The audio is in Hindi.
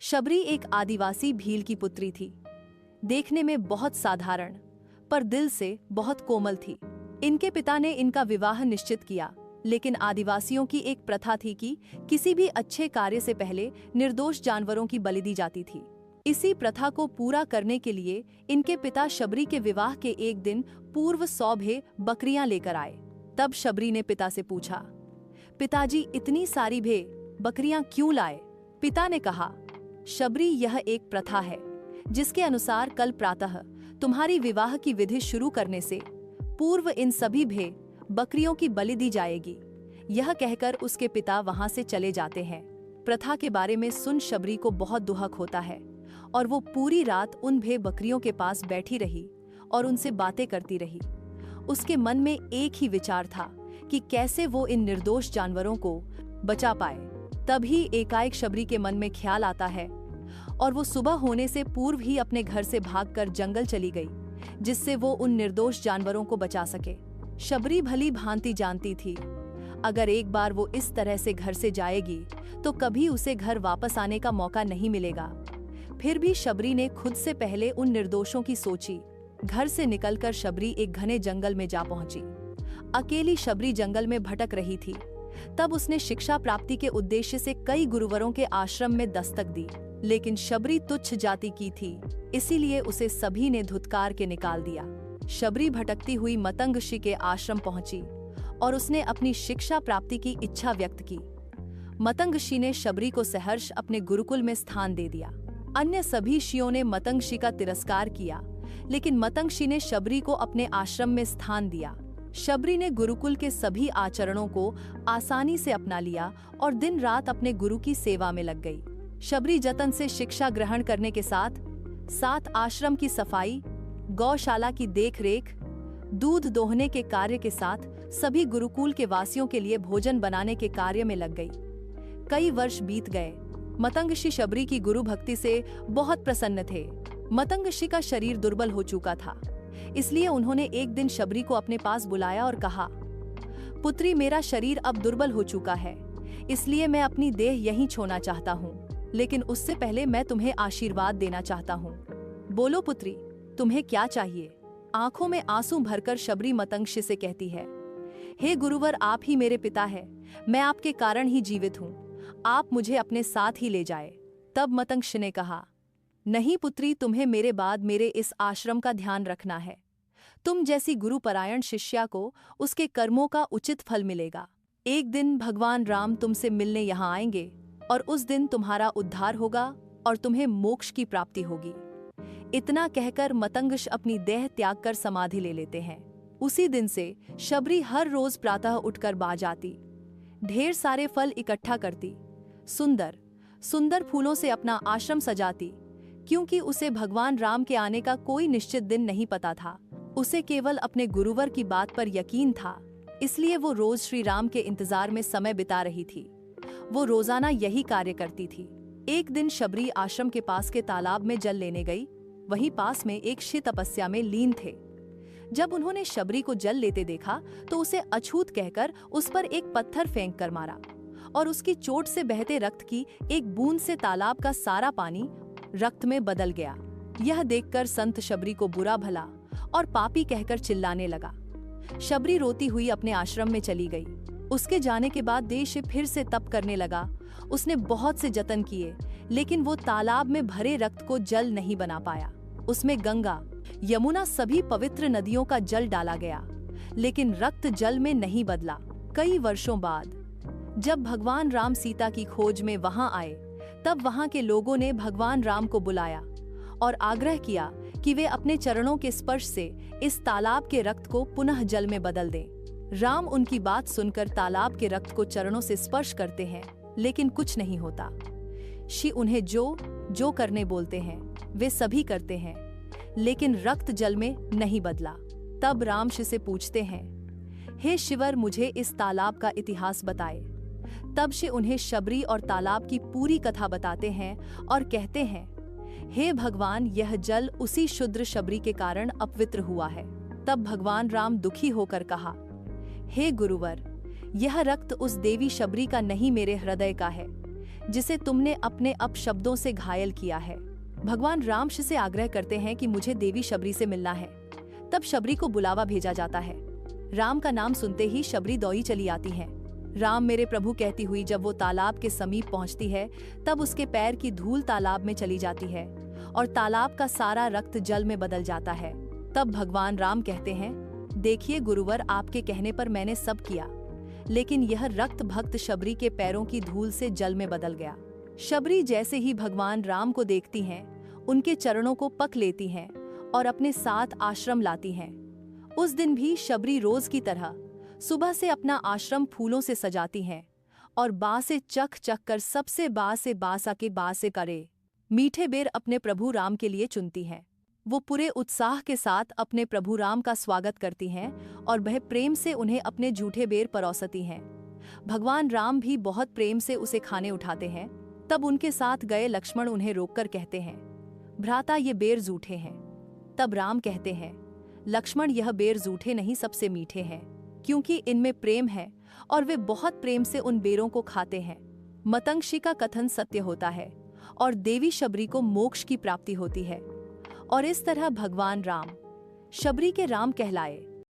शबरी एक आदिवासी भील की पुत्री थी। देखने में बहुत साधारण पर दिल से बहुत कोमल थी। इनके पिता ने इनका विवाह निश्चित किया, लेकिन आदिवासियों की एक प्रथा थी कि किसी भी अच्छे कार्य से पहले निर्दोष जानवरों की बलि दी जाती थी। इसी प्रथा को पूरा करने के लिए इनके पिता शबरी के विवाह के एक दिन पूर्व 100 भेड़ बकरियां लेकर आए। तब शबरी ने पिता से पूछा, पिताजी इतनी सारी भेड़ बकरियां क्यों लाए? पिता ने कहा, शबरी यह एक प्रथा है जिसके अनुसार कल प्रातः तुम्हारी विवाह की विधि शुरू करने से पूर्व इन सभी भेड़ बकरियों की बलि दी जाएगी। यह कहकर उसके पिता वहां से चले जाते हैं। प्रथा के बारे में सुन शबरी को बहुत दुख होता है और वो पूरी रात उन भेड़ बकरियों के पास बैठी रही और उनसे बातें करती रही। उसके मन में एक ही विचार था कि कैसे वो इन निर्दोष जानवरों को बचा पाए। तभी एकाएक शबरी के मन में ख्याल आता है और वो सुबह होने से पूर्व ही अपने घर से भागकर जंगल चली गई, जिससे वो उन निर्दोष जानवरों को बचा सके। शबरी भली भांति जानती थी, अगर एक बार वो इस तरह से घर से जाएगी तो कभी उसे घर वापस आने का मौका नहीं मिलेगा। फिर भी शबरी ने खुद से पहले उन निर्दोषों की सोची। घर से निकलकर शबरी एक घने जंगल में जा पहुंची। अकेली शबरी जंगल में भटक रही थी। तब उसने शिक्षा प्राप्ति के उद्देश्य से कई गुरुवरों के आश्रम में दस्तक दी, लेकिन शबरी तुच्छ जाति की थी, इसीलिए उसे सभी ने धुतकार के निकाल दिया। शबरी भटकती हुई मतंग ऋषि के आश्रम पहुंची और उसने अपनी शिक्षा प्राप्ति की इच्छा व्यक्त की। मतंग ऋषि ने शबरी को सहर्ष अपने गुरुकुल में स्थान दे दिया। अन्य सभी ऋषियों ने मतंग ऋषि का तिरस्कार किया, लेकिन मतंग ऋषि ने शबरी को अपने आश्रम में स्थान दिया। शबरी ने गुरुकुल के सभी आचरणों को आसानी से अपना लिया और दिन रात अपने गुरु की सेवा में लग गई। शबरी जतन से शिक्षा ग्रहण करने के साथ साथ आश्रम की सफाई, गौशाला की देखरेख, दूध दोहने के कार्य के साथ सभी गुरुकुल के वासियों के लिए भोजन बनाने के कार्य में लग गई। कई वर्ष बीत गए। मतंग ऋषि शबरी की गुरु भक्ति से बहुत प्रसन्न थे। मतंग ऋषि का शरीर दुर्बल हो चुका था, इसलिए उन्होंने एक दिन शबरी को अपने पास बुलाया और कहा, पुत्री, मेरा शरीर अब दुर्बल हो चुका है, इसलिए मैं अपनी देह यहीं छोड़ना चाहता हूँ, लेकिन उससे पहले मैं तुम्हें आशीर्वाद देना चाहता हूँ। बोलो पुत्री, तुम्हें क्या चाहिए? आंखों में आंसू भरकर शबरी मतंग ऋषि से कहती है, हे गुरुवर, आप ही मेरे पिता है, मैं आपके कारण ही जीवित हूँ, आप मुझे अपने साथ ही ले जाए। तब मतंग ऋषि ने कहा, नहीं पुत्री, तुम्हें मेरे बाद मेरे इस आश्रम का ध्यान रखना है। तुम जैसी गुरुपरायण शिष्या को उसके कर्मों का उचित फल मिलेगा। एक दिन भगवान राम तुमसे मिलने यहाँ आएंगे और उस दिन तुम्हारा उद्धार होगा और तुम्हें मोक्ष की प्राप्ति होगी। इतना कहकर मतंग ऋषि अपनी देह त्याग कर समाधि ले लेते हैं। उसी दिन से शबरी हर रोज प्रातः उठकर बाज आती, ढेर सारे फल इकट्ठा करती, सुंदर सुंदर फूलों से अपना आश्रम सजाती, क्योंकि उसे भगवान राम के आने का कोई निश्चित दिन नहीं पता था। उसे केवल अपने गुरुवर की बात पर यकीन था, इसलिए वो रोज श्री राम के इंतजार में समय बिता रही थी। वो रोजाना यही कार्य करती थी। एक दिन शबरी आश्रम के पास के तालाब में जल लेने गई। वहीं पास में एक ऋषि तपस्या में लीन थे। जब उन्होंने शबरी को जल लेते देखा तो उसे अछूत कहकर उस पर एक पत्थर फेंक कर मारा और उसकी चोट से बहते रक्त की एक बूंद से तालाब का सारा पानी रक्त में बदल गया। यह देखकर संत शबरी को बुरा भला और पापी कहकर चिल्लाने लगा। शबरी रोती हुई अपने आश्रम में चली गई। उसके जाने के बाद देश फिर से तप करने लगा। उसने बहुत से जतन किए, लेकिन वो तालाब में भरे रक्त को जल नहीं बना पाया। उसमें गंगा, यमुना सभी पवित्र नदियों का जल डाला गया, लेकिन रक्त जल में नहीं बदला। कई वर्षों बाद जब भगवान राम सीता की खोज में वहां आए, तब वहां के लोगों ने भगवान राम को बुलाया और आग्रह किया कि वे अपने चरणों के स्पर्श से इस तालाब के रक्त को पुनः जल में बदल दें। राम उनकी बात सुनकर तालाब के रक्त को चरणों से स्पर्श करते हैं, लेकिन कुछ नहीं होता। शिव उन्हें जो करने बोलते हैं वे सभी करते हैं, लेकिन रक्त जल में नहीं बदला। तब राम शिव से पूछते हैं, हे शिवर, मुझे इस तालाब का इतिहास बताए। तब शिव उन्हें शबरी और तालाब की पूरी कथा बताते हैं और कहते हैं, हे भगवान, यह जल उसी शूद्र शबरी के कारण अपवित्र हुआ है। तब भगवान राम दुखी होकर कहा, हे गुरुवर, यह रक्त उस देवी शबरी का नहीं, मेरे हृदय का है। जिसे तुमने अपने अपशब्दों से घायल किया है। भगवान राम से आग्रह करते हैं कि मुझे देवी शबरी से मिलना है। तब शबरी को बुलावा भेजा जाता है। राम का नाम सुनते ही शबरी दौड़ी चली आती है। राम मेरे प्रभु कहती हुई जब वो तालाब के समीप पहुंचती है, तब उसके पैर की धूल तालाब में चली जाती है और तालाब का सारा रक्त जल में बदल जाता है। तब भगवान राम कहते हैं, देखिए गुरुवर, आपके कहने पर मैंने सब किया, लेकिन यह रक्त भक्त शबरी के पैरों की धूल से जल में बदल गया। शबरी जैसे ही भगवान राम को देखती हैं, उनके चरणों को पक लेती हैं और अपने साथ आश्रम लाती हैं। उस दिन भी शबरी रोज की तरह सुबह से अपना आश्रम फूलों से सजाती हैं और बासे चख चख कर सबसे बासे बासा के बासे करे मीठे बेर अपने प्रभु राम के लिए चुनती हैं। वो पूरे उत्साह के साथ अपने प्रभु राम का स्वागत करती हैं और वह प्रेम से उन्हें अपने जूठे बेर परोसती हैं। भगवान राम भी बहुत प्रेम से उसे खाने उठाते हैं। तब उनके साथ गए लक्ष्मण उन्हें रोककर कहते हैं, भ्राता ये बेर जूठे हैं। तब राम कहते हैं, लक्ष्मण यह बेर जूठे नहीं, सबसे मीठे हैं, क्योंकि इनमें प्रेम है और वे बहुत प्रेम से उन बेरों को खाते हैं। मतंगशी का कथन सत्य होता है और देवी शबरी को मोक्ष की प्राप्ति होती है। और इस तरह भगवान राम शबरी के राम कहलाए।